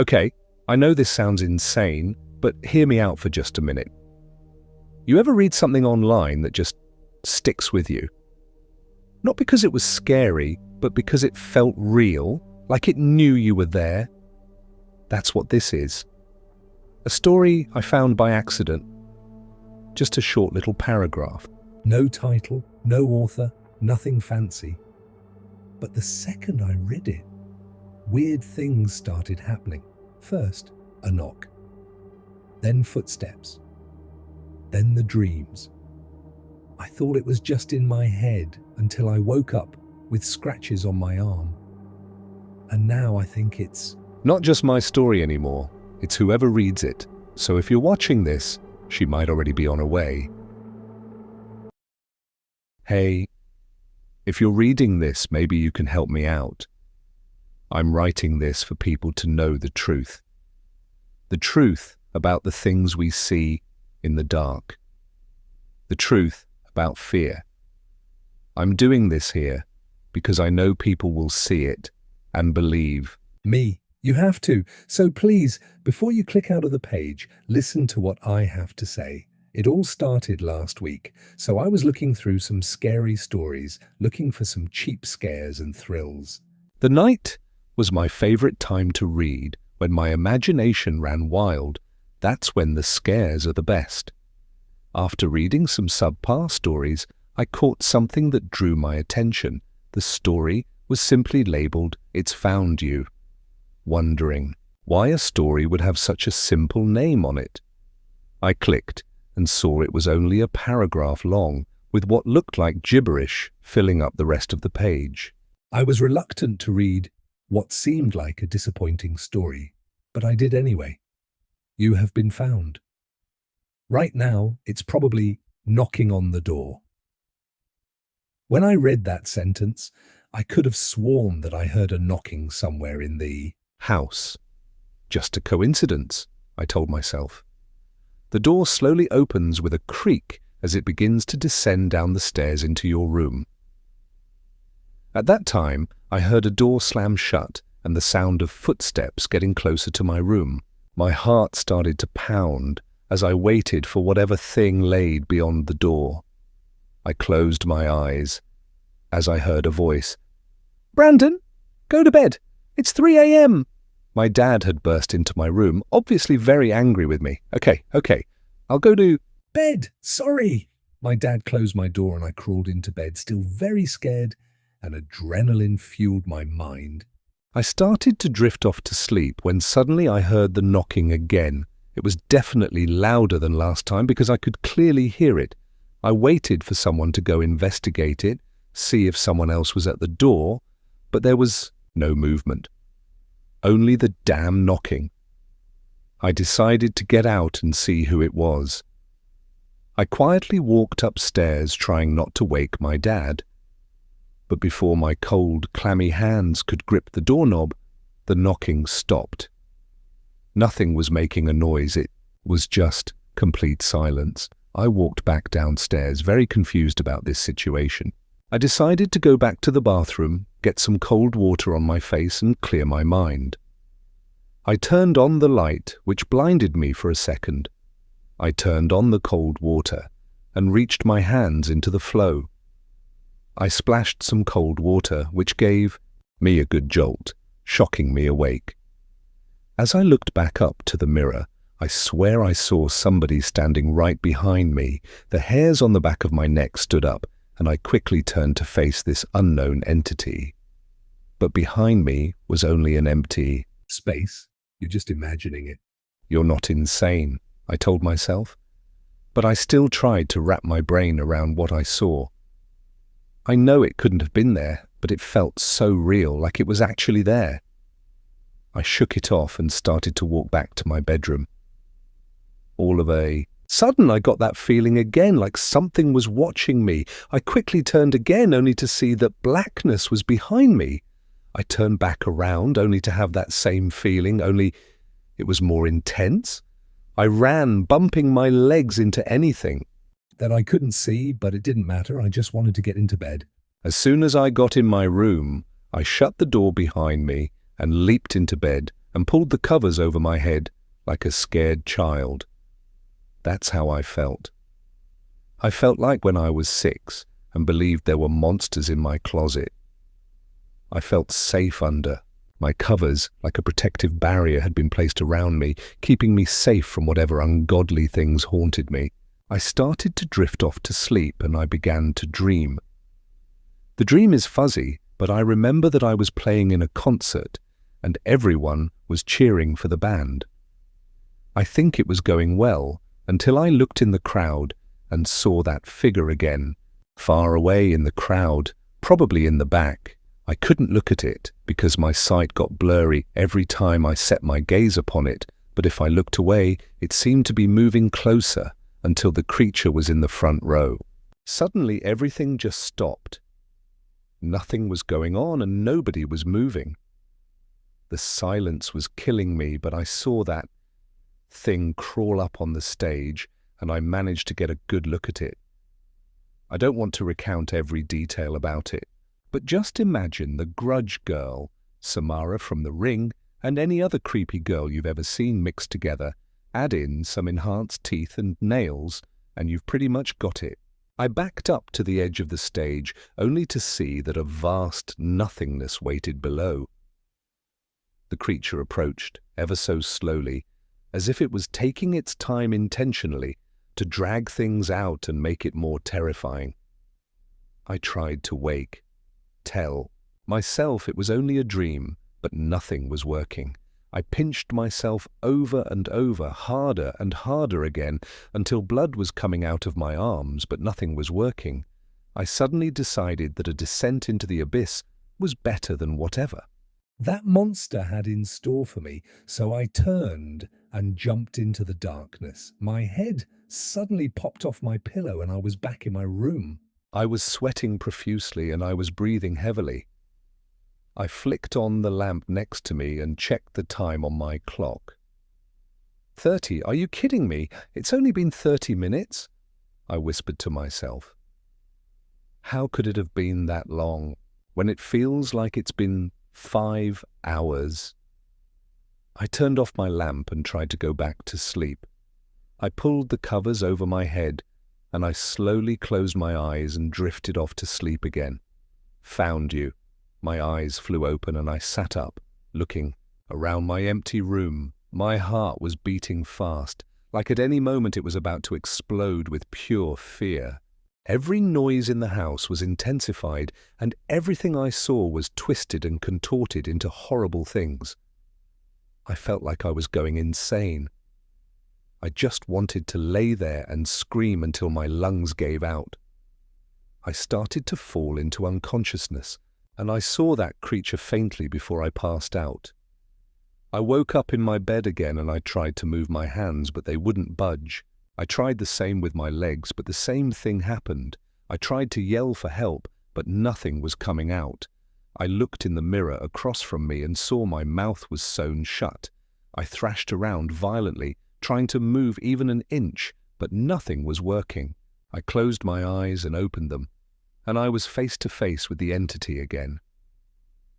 Okay, I know this sounds insane, but hear me out for just a minute. You ever read something online that just sticks with you? Not because it was scary, but because it felt real, like it knew you were there. That's what this is. A story I found by accident. Just a short little paragraph. No title, no author, nothing fancy. But the second I read it, weird things started happening. First, a knock. Then footsteps. Then the dreams. I thought it was just in my head until I woke up with scratches on my arm. And now I think it's not just my story anymore, it's whoever reads it. So if you're watching this, she might already be on her way. Hey, if you're reading this, maybe you can help me out. I'm writing this for people to know the truth. The truth about the things we see in the dark. The truth about fear. I'm doing this here because I know people will see it and believe. Me. You have to. So please, before you click out of the page, listen to what I have to say. It all started last week, so I was looking through some scary stories, looking for some cheap scares and thrills. The night was my favorite time to read. When my imagination ran wild, that's when the scares are the best. After reading some subpar stories, I caught something that drew my attention. The story was simply labeled, "It's Found You." Wondering why a story would have such a simple name on it. I clicked and saw it was only a paragraph long, with what looked like gibberish filling up the rest of the page. I was reluctant to read what seemed like a disappointing story, but I did anyway. You have been found. Right now, it's probably knocking on the door. When I read that sentence, I could have sworn that I heard a knocking somewhere in the house. Just a coincidence, I told myself. The door slowly opens with a creak as it begins to descend down the stairs into your room. At that time, I heard a door slam shut and the sound of footsteps getting closer to my room. My heart started to pound as I waited for whatever thing laid beyond the door. I closed my eyes as I heard a voice. "Brandon, go to bed. It's 3 a.m. My dad had burst into my room, obviously very angry with me. Okay, I'll go to bed. Sorry. My dad closed my door and I crawled into bed, still very scared, and adrenaline fueled my mind. I started to drift off to sleep when suddenly I heard the knocking again. It was definitely louder than last time because I could clearly hear it. I waited for someone to go investigate it, see if someone else was at the door, but there was no movement. Only the damn knocking. I decided to get out and see who it was. I quietly walked upstairs, trying not to wake my dad. But before my cold, clammy hands could grip the doorknob, the knocking stopped. Nothing was making a noise, it was just complete silence. I walked back downstairs, very confused about this situation. I decided to go back to the bathroom, get some cold water on my face and clear my mind. I turned on the light, which blinded me for a second. I turned on the cold water and reached my hands into the flow. I splashed some cold water, which gave me a good jolt, shocking me awake. As I looked back up to the mirror, I swear I saw somebody standing right behind me. The hairs on the back of my neck stood up, and I quickly turned to face this unknown entity. But behind me was only an empty space. You're just imagining it. You're not insane, I told myself. But I still tried to wrap my brain around what I saw. I know it couldn't have been there, but it felt so real, like it was actually there. I shook it off and started to walk back to my bedroom. All of a sudden, I got that feeling again, like something was watching me. I quickly turned again, only to see that blackness was behind me. I turned back around, only to have that same feeling, only it was more intense. I ran, bumping my legs into anything that I couldn't see, but it didn't matter. I just wanted to get into bed. As soon as I got in my room, I shut the door behind me and leaped into bed, and pulled the covers over my head like a scared child. That's how I felt. I felt like when I was 6 and believed there were monsters in my closet. I felt safe under. My covers, like a protective barrier, had been placed around me, keeping me safe from whatever ungodly things haunted me. I started to drift off to sleep and I began to dream. The dream is fuzzy, but I remember that I was playing in a concert and everyone was cheering for the band. I think it was going well until I looked in the crowd and saw that figure again, far away in the crowd, probably in the back. I couldn't look at it because my sight got blurry every time I set my gaze upon it, but if I looked away, it seemed to be moving closer until the creature was in the front row. Suddenly, everything just stopped. Nothing was going on and nobody was moving. The silence was killing me, but I saw that thing crawl up on the stage and I managed to get a good look at it. I don't want to recount every detail about it, but just imagine the Grudge girl, Samara from The Ring, and any other creepy girl you've ever seen mixed together. Add in some enhanced teeth and nails, and you've pretty much got it. I backed up to the edge of the stage, only to see that a vast nothingness waited below. The creature approached, ever so slowly, as if it was taking its time intentionally to drag things out and make it more terrifying. I tried to wake, tell myself it was only a dream, but nothing was working. I pinched myself over and over, harder and harder again, until blood was coming out of my arms, but nothing was working. I suddenly decided that a descent into the abyss was better than whatever that monster had in store for me, so I turned and jumped into the darkness. My head suddenly popped off my pillow and I was back in my room. I was sweating profusely and I was breathing heavily. I flicked on the lamp next to me and checked the time on my clock. 30? Are you kidding me? It's only been 30 minutes? I whispered to myself. How could it have been that long, when it feels like it's been 5 hours? I turned off my lamp and tried to go back to sleep. I pulled the covers over my head and I slowly closed my eyes and drifted off to sleep again. Found you. My eyes flew open and I sat up, looking around my empty room. My heart was beating fast, like at any moment it was about to explode with pure fear. Every noise in the house was intensified, and everything I saw was twisted and contorted into horrible things. I felt like I was going insane. I just wanted to lay there and scream until my lungs gave out. I started to fall into unconsciousness, and I saw that creature faintly before I passed out. I woke up in my bed again and I tried to move my hands, but they wouldn't budge. I tried the same with my legs, but the same thing happened. I tried to yell for help, but nothing was coming out. I looked in the mirror across from me and saw my mouth was sewn shut. I thrashed around violently, trying to move even an inch, but nothing was working. I closed my eyes and opened them, and I was face to face with the entity again.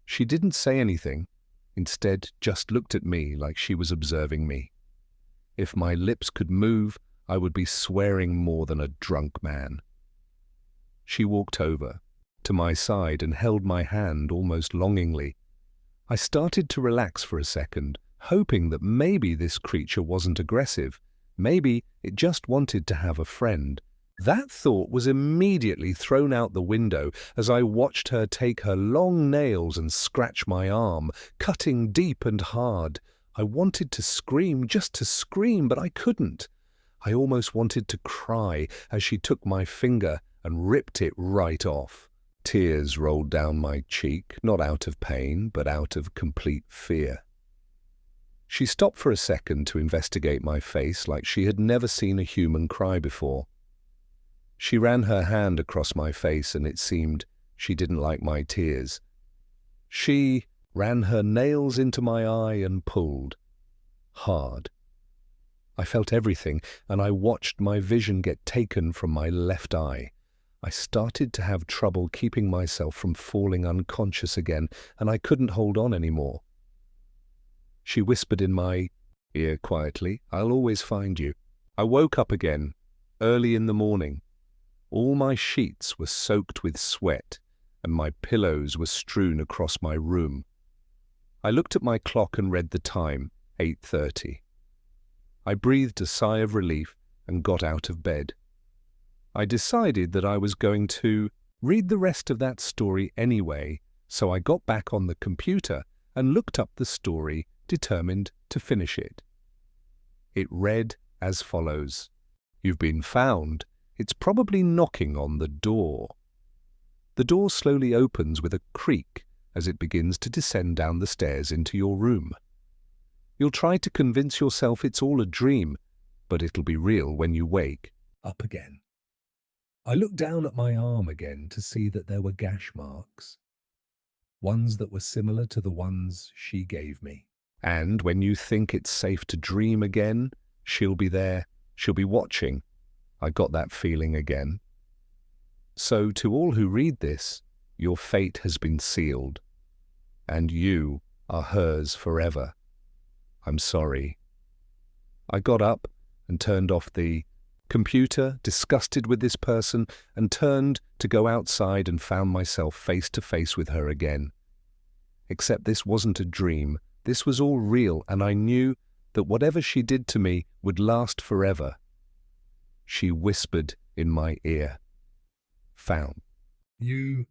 She didn't say anything, instead just looked at me like she was observing me. If my lips could move, I would be swearing more than a drunk man. She walked over to my side and held my hand almost longingly. I started to relax for a second, hoping that maybe this creature wasn't aggressive. Maybe it just wanted to have a friend. That thought was immediately thrown out the window as I watched her take her long nails and scratch my arm, cutting deep and hard. I wanted to scream, just to scream, but I couldn't. I almost wanted to cry as she took my finger and ripped it right off. Tears rolled down my cheek, not out of pain, but out of complete fear. She stopped for a second to investigate my face like she had never seen a human cry before. She ran her hand across my face and it seemed she didn't like my tears. She ran her nails into my eye and pulled hard. I felt everything, and I watched my vision get taken from my left eye. I started to have trouble keeping myself from falling unconscious again, and I couldn't hold on anymore. She whispered in my ear quietly, "I'll always find you." I woke up again, early in the morning. All my sheets were soaked with sweat, and my pillows were strewn across my room. I looked at my clock and read the time, 8:30. I breathed a sigh of relief and got out of bed. I decided that I was going to read the rest of that story anyway, so I got back on the computer and looked up the story, determined to finish it. It read as follows: "You've been found. It's probably knocking on the door." The door slowly opens with a creak as it begins to descend down the stairs into your room. You'll try to convince yourself it's all a dream, but it'll be real when you wake. Up again. I looked down at my arm again to see that there were gash marks, ones that were similar to the ones she gave me. And when you think it's safe to dream again, she'll be there, she'll be watching. I got that feeling again. So to all who read this, your fate has been sealed, and you are hers forever. I'm sorry. I got up and turned off the computer, disgusted with this person, and turned to go outside and found myself face to face with her again. Except this wasn't a dream, this was all real, and I knew that whatever she did to me would last forever. She whispered in my ear, "Found." You